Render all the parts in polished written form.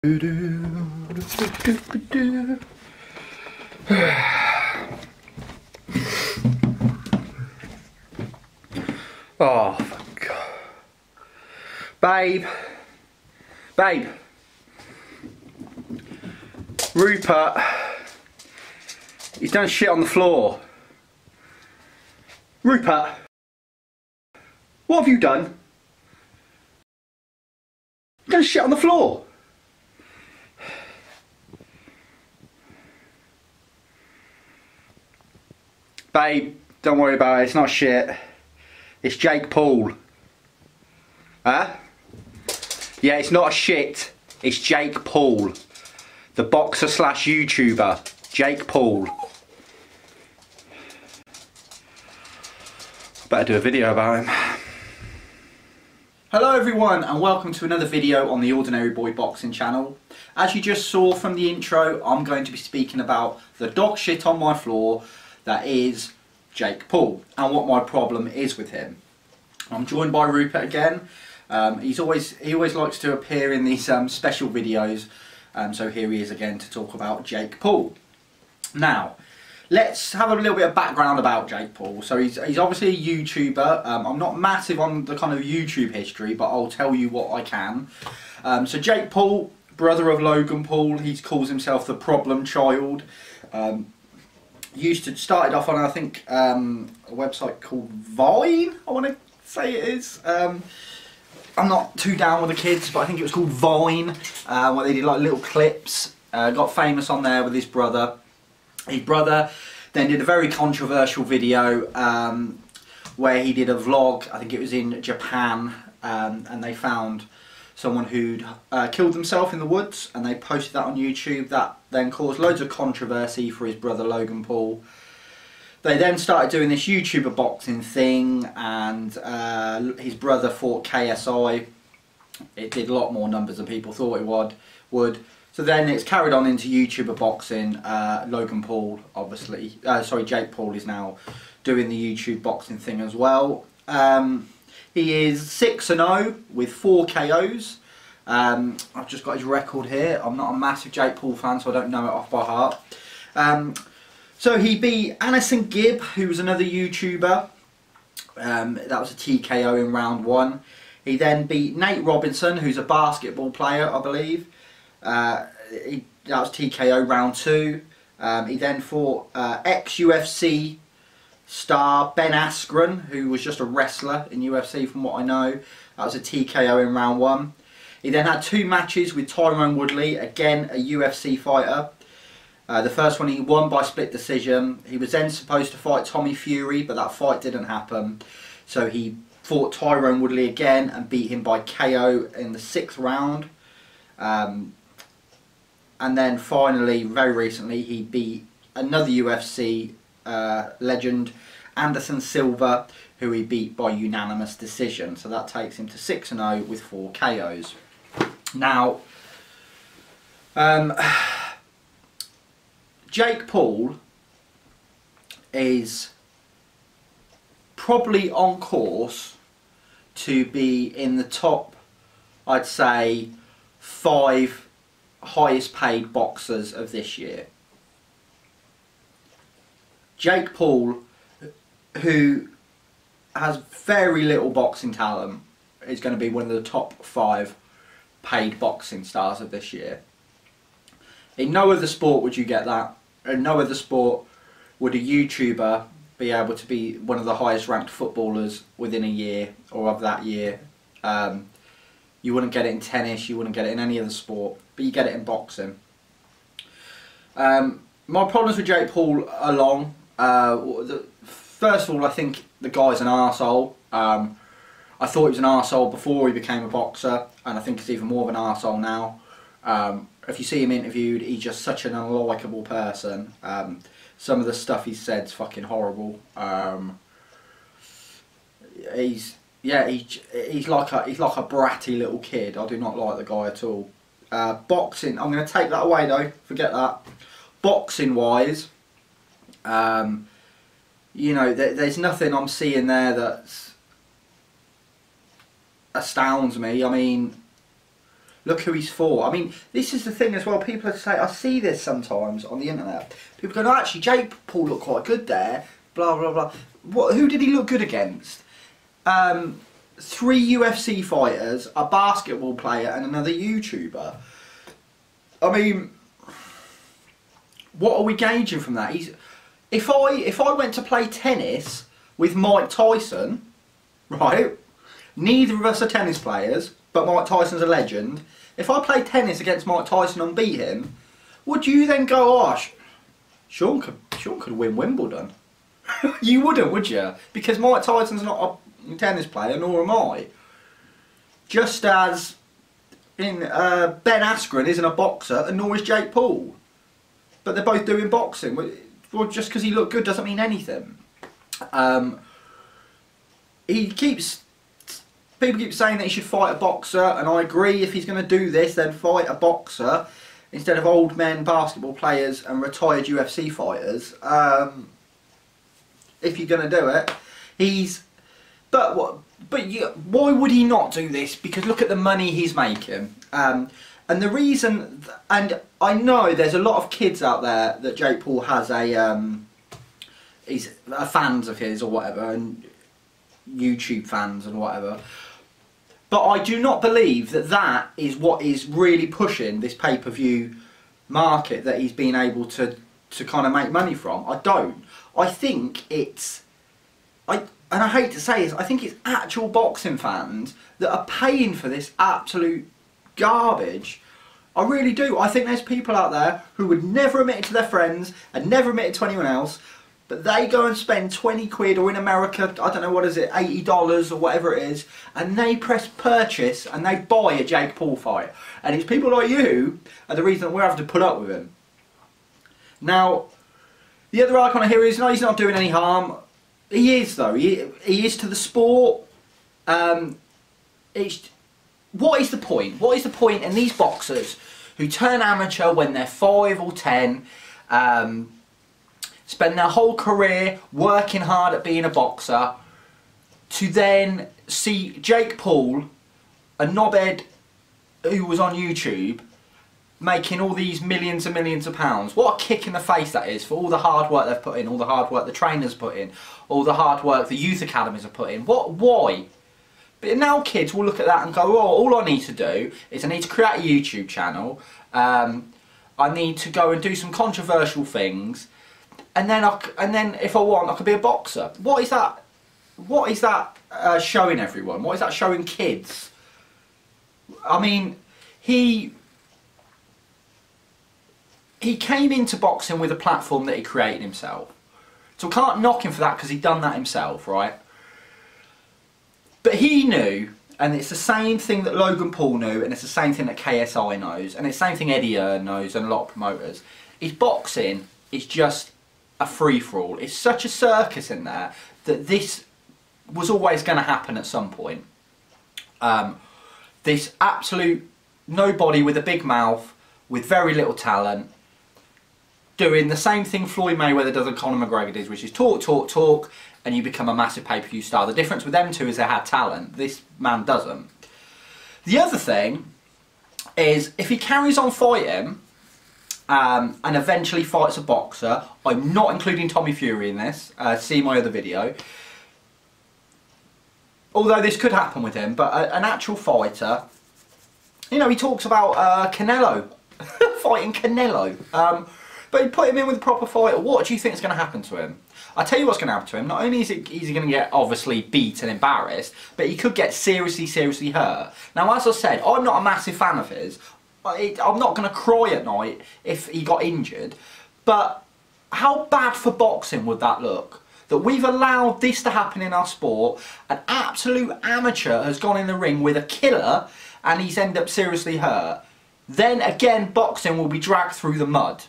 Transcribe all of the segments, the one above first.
Oh, fuck. Babe. Rupert. He's done shit on the floor. Rupert. What have you done? You've done shit on the floor. Babe, don't worry about it, it's not shit. It's Jake Paul. Huh? Yeah, it's not a shit. It's Jake Paul. The boxer slash YouTuber. Jake Paul. Better do a video about him. Hello everyone and welcome to another video on the Ordinary Boy Boxing channel. As you just saw from the intro, I'm going to be speaking about the dog shit on my floor that is Jake Paul and what my problem is with him. I'm joined by Rupert again. He always likes to appear in these special videos, so here he is again to talk about Jake Paul. Now, let's have a little bit of background about Jake Paul. So he's obviously a YouTuber. I'm not massive on the kind of YouTube history, but I'll tell you what I can. So Jake Paul, brother of Logan Paul, he calls himself the problem child. Started off on, I think, a website called Vine, I want to say it is. I'm not too down with the kids, but I think it was called Vine, where they did like little clips. Got famous on there with his brother. His brother then did a very controversial video where he did a vlog, I think it was in Japan, and they found someone who'd killed himself in the woods, and they posted that on YouTube. That then caused loads of controversy for his brother Logan Paul. They then started doing this YouTuber boxing thing, and his brother fought KSI. It did a lot more numbers than people thought it would. So then it's carried on into YouTuber boxing. Logan Paul, obviously, Jake Paul is now doing the YouTube boxing thing as well. He is 6-0 with 4 KOs. I've just got his record here. I'm not a massive Jake Paul fan, so I don't know it off by heart. So he beat Aneson who was another YouTuber. That was a TKO in round 1. He then beat Nate Robinson, who's a basketball player, I believe. That was TKO round 2. He then fought ex-UFC star Ben Askren, who was just a wrestler in UFC from what I know. That was a TKO in round 1. He then had 2 matches with Woodley, again a UFC fighter. The first one he won by split decision. He was then supposed to fight Tommy Fury, but that fight didn't happen. So he fought Tyron Woodley again and beat him by KO in the 6th round. And then finally, very recently, he beat another UFC legend, Anderson Silva, who he beat by unanimous decision. So that takes him to 6-0 with 4 KOs. Now, Jake Paul is probably on course to be in the top, I'd say, 5 highest paid boxers of this year. Jake Paul, who has very little boxing talent, is going to be one of the top 5 paid boxing stars of this year. In no other sport would you get that. In no other sport would a YouTuber be able to be one of the highest ranked footballers within a year or of that year. You wouldn't get it in tennis, you wouldn't get it in any other sport, but you get it in boxing. My problems with Jake Paul are long. First of all, I think the guy's an arsehole. I thought he was an arsehole before he became a boxer, and I think he's even more of an arsehole now. If you see him interviewed, he's just such an unlikable person. Some of the stuff he said's fucking horrible. He's like a bratty little kid. I do not like the guy at all. Boxing, I'm going to take that away though. Forget that. Boxing wise, you know, there's nothing I'm seeing there that astounds me. I mean, Look who he's for. I mean, this is the thing as well. People say, I see this sometimes on the internet. People go, no, actually, Jake Paul looked quite good there. Blah, blah, blah. Who did he look good against? 3 UFC fighters, a basketball player, and another YouTuber. I mean, what are we gauging from that? If I went to play tennis with Mike Tyson, right? Neither of us are tennis players, but Mike Tyson's a legend. If I played tennis against Mike Tyson and beat him, would you then go, oh, Sean could win Wimbledon? You wouldn't, would you? Because Mike Tyson's not a tennis player, nor am I. Just as Ben Askren isn't a boxer, and nor is Jake Paul. But they're both doing boxing. Well, just because he looked good doesn't mean anything. People keep saying that he should fight a boxer, and I agree. If he's going to do this, then fight a boxer instead of old men basketball players and retired UFC fighters. If you're going to do it, why would he not do this? Because look at the money he's making. And the reason, and I know there's a lot of kids out there that Jake Paul has he's fans of his or whatever, and YouTube fans and whatever. But I do not believe that that is what is really pushing this pay-per-view market that he's been able to kind of make money from. I don't. I think it's, and I hate to say this, I think it's actual boxing fans that are paying for this absolute garbage. I really do. I think there's people out there who would never admit it to their friends and never admit it to anyone else, but they go and spend 20 quid, or in America, I don't know, what is it, $80 or whatever it is, and they press purchase and they buy a Jake Paul fight. And it's people like you are the reason that we're having to put up with him. Now, the other icon I hear is, no, he's not doing any harm. He is, though. He is to the sport. What is the point? What is the point in these boxers who turn amateur when they're 5 or 10, spend their whole career working hard at being a boxer, to then see Jake Paul, a knobhead who was on YouTube, making all these millions and millions of pounds? What a kick in the face that is for all the hard work they've put in, all the hard work the trainers put in, all the hard work the youth academies have put in. Why? But now kids will look at that and go, oh, all I need to do is I need to create a YouTube channel, I need to go and do some controversial things, and then if I want, I could be a boxer. What is that? What is that showing everyone? What is that showing kids? I mean, he came into boxing with a platform that he created himself. So I can't knock him for that because he'd done that himself, right? But he knew, and it's the same thing that Logan Paul knew, and it's the same thing that KSI knows, and it's the same thing Eddie knows, and a lot of promoters, is boxing is just a free-for-all. It's such a circus in there that this was always going to happen at some point. This absolute nobody with a big mouth, with very little talent, doing the same thing Floyd Mayweather does and Conor McGregor does, which is talk, talk, talk, and you become a massive pay-per-view star. The difference with them two is they had talent. This man doesn't. The other thing is, if he carries on fighting and eventually fights a boxer, I'm not including Tommy Fury in this, see my other video, although this could happen with him, but an actual fighter, you know, he talks about Canelo, fighting Canelo, but he put him in with a proper fighter. What do you think is going to happen to him? I'll tell you what's going to happen to him. Not only is he going to get obviously beat and embarrassed, but he could get seriously, seriously hurt. Now, as I said, I'm not a massive fan of his. I'm not going to cry at night if he got injured, but how bad for boxing would that look? That we've allowed this to happen in our sport. An absolute amateur has gone in the ring with a killer and he's ended up seriously hurt. Then again, boxing will be dragged through the mud.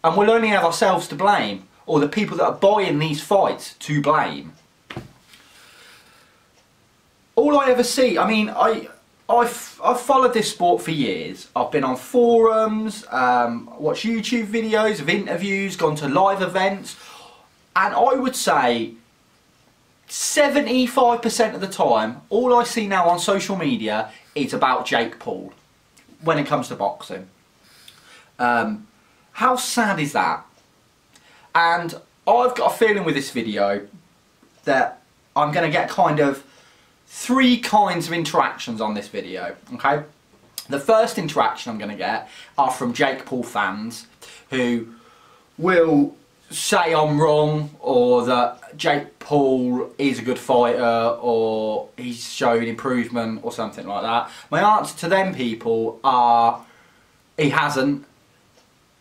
And we'll only have ourselves to blame, or the people that are buying these fights to blame. All I ever see, I mean, I've followed this sport for years. I've been on forums, watched YouTube videos of interviews, gone to live events, and I would say 75% of the time, all I see now on social media is about Jake Paul when it comes to boxing. How sad is that? And I've got a feeling with this video that I'm going to get kind of 3 kinds of interactions on this video, okay? The first interaction I'm going to get are from Jake Paul fans who will say I'm wrong, or that Jake Paul is a good fighter, or he's showing improvement or something like that. My answer to them people are, he hasn't.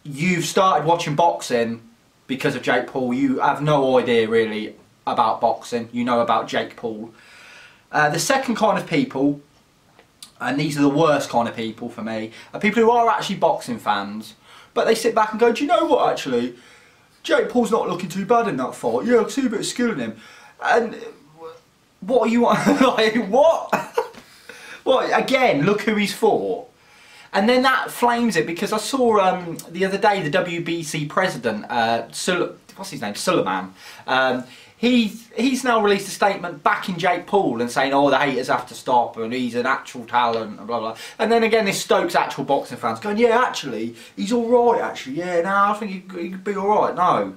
You've started watching boxing because of Jake Paul. You have no idea really about boxing. You know about Jake Paul. The second kind of people, and these are the worst kind of people for me, are people who are actually boxing fans, but they sit back and go, do you know what, actually, Jake Paul's not looking too bad in that fight. Yeah, I see a bit of skill in him. And what are you like, what? What, again, look who he's fought. And then that flames it, because I saw the other day the WBC president, what's his name, Sullivan, he's now released a statement backing Jake Paul and saying, oh, the haters have to stop and he's an actual talent and blah blah. And then again this stokes actual boxing fans going, yeah, actually he's alright, actually, yeah, no, I think he could be alright, no.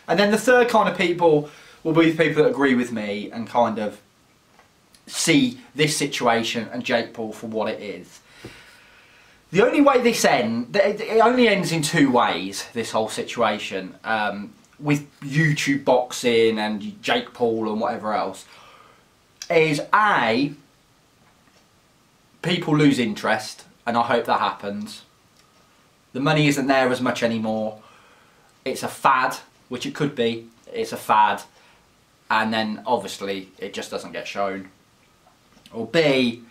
And then the third kind of people will be the people that agree with me and kind of see this situation and Jake Paul for what it is. The only way this ends, it only ends in 2 ways, this whole situation, with YouTube boxing and Jake Paul and whatever else, is A, people lose interest, and I hope that happens. The money isn't there as much anymore. It's a fad, which it could be. It's a fad, and then obviously it just doesn't get shown. Or B,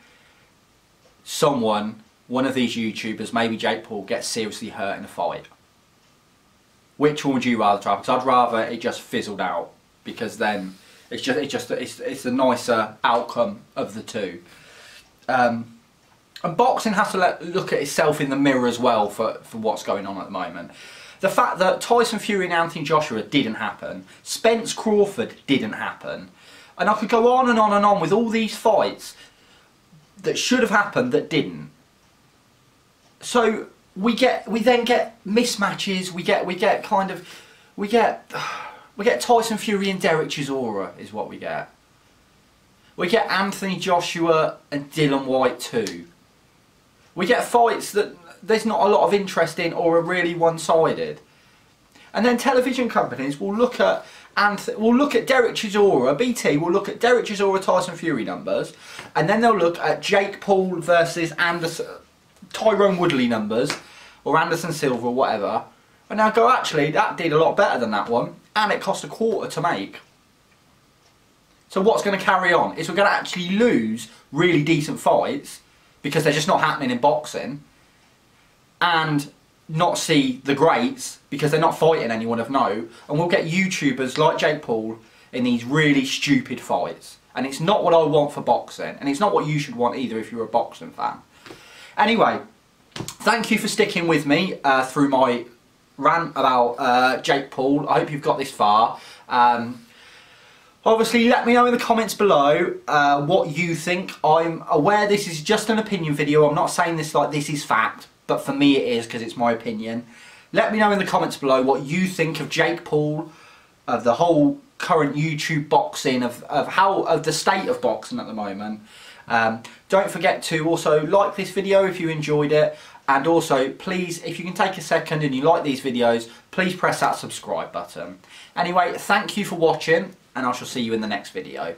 one of these YouTubers, maybe Jake Paul, gets seriously hurt in a fight. Which one would you rather try? Because I'd rather it just fizzled out, because then it's the nicer outcome of the two. And boxing has to look at itself in the mirror as well for what's going on at the moment. The fact that Tyson Fury and Anthony Joshua didn't happen, Spence Crawford didn't happen, and I could go on and on and on with all these fights that should have happened that didn't. So we then get mismatches. We get Tyson Fury and Derek Chisora is what we get. We get Anthony Joshua and Dylan White too. We get fights that there's not a lot of interest in or are really one-sided. And then television companies will look at Derek Chisora, BT will look at Derek Chisora Tyson Fury numbers, and then they'll look at Jake Paul versus Tyron Woodley numbers, or Anderson Silva or whatever, and now go, actually that did a lot better than that one, and it cost $25 to make. So what's going to carry on is we're going to actually lose really decent fights because they're just not happening in boxing, and not see the greats because they're not fighting anyone of note, and we'll get YouTubers like Jake Paul in these really stupid fights. And it's not what I want for boxing, and it's not what you should want either if you're a boxing fan. Anyway, thank you for sticking with me through my rant about Jake Paul. I hope you've got this far. Obviously, let me know in the comments below what you think. I'm aware this is just an opinion video. I'm not saying this like this is fact, but for me it is, because it's my opinion. Let me know in the comments below what you think of Jake Paul, of the whole current YouTube boxing, of the state of boxing at the moment. Don't forget to also like this video if you enjoyed it, and also please, if you can take a second and you like these videos, please press that subscribe button. Anyway, thank you for watching, and I shall see you in the next video.